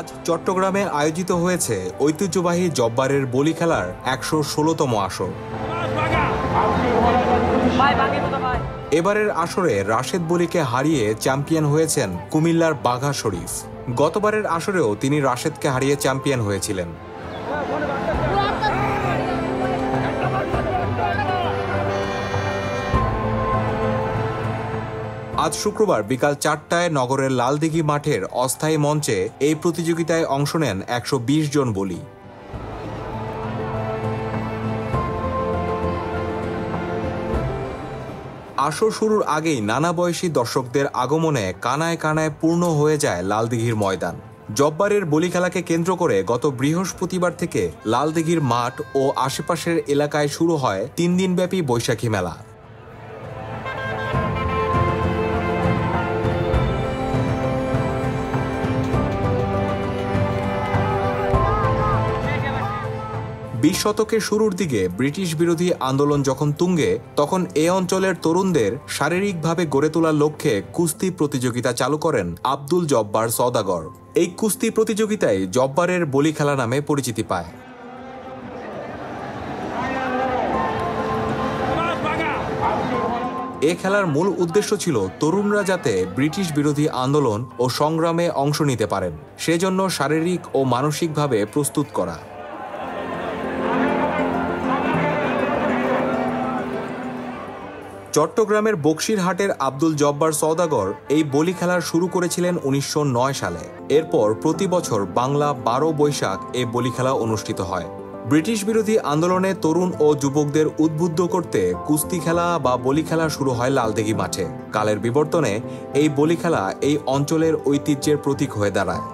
আজ চট্টগ্রামে আয়োজিত হয়েছে ঐতিহ্যবাহী জব্বারের বলি খেলার ১১৬তম আসর। এবারের আসরে রাশেদ বলিকে হারিয়ে চ্যাম্পিয়ন হয়েছেন কুমিল্লার বাঘা শরীফ। গতবারের আসরেও তিনি রাশেদকে হারিয়ে চ্যাম্পিয়ন হয়েছিলেন। আজ শুক্রবার বিকাল ৪টায় নগরের লালদিঘি মাঠের অস্থায়ী মঞ্চে এই প্রতিযোগিতায় অংশ নেন ১২০ জন বলি। আসর শুরুর আগেই নানা বয়সী দর্শকদের আগমনে কানায় কানায় পূর্ণ হয়ে যায় লালদিঘির ময়দান। জব্বারের বলি খেলাকে কেন্দ্র করে গত বৃহস্পতিবার থেকে লালদিঘির মাঠ ও আশেপাশের এলাকায় শুরু হয় ৩ দিনব্যাপী বৈশাখী মেলা। বিশ শতকের শুরুর দিকে ব্রিটিশ বিরোধী আন্দোলন যখন তুঙ্গে, তখন এ অঞ্চলের তরুণদের শারীরিকভাবে গড়ে তোলার লক্ষ্যে কুস্তি প্রতিযোগিতা চালু করেন আব্দুল জব্বার সওদাগর। এই কুস্তি প্রতিযোগিতায় জব্বারের বলি খেলা নামে পরিচিতি পায়। এ খেলার মূল উদ্দেশ্য ছিল তরুণরা যাতে ব্রিটিশ বিরোধী আন্দোলন ও সংগ্রামে অংশ নিতে পারেন, সেজন্য শারীরিক ও মানসিকভাবে প্রস্তুত করা। চট্টগ্রামের বকশিরহাটের আব্দুল জব্বার সওদাগর এই বলি খেলার শুরু করেছিলেন ১৯০৯ সালে। এরপর প্রতি বছর বাংলা ১২ বৈশাখ এই বলি খেলা অনুষ্ঠিত হয়। ব্রিটিশ বিরোধী আন্দোলনে তরুণ ও যুবকদের উদ্বুদ্ধ করতে কুস্তি খেলা বা বলি খেলা শুরু হয় লালদিঘি মাঠে। কালের বিবর্তনে এই বলি খেলা এই অঞ্চলের ঐতিহ্যের প্রতীক হয়ে দাঁড়ায়।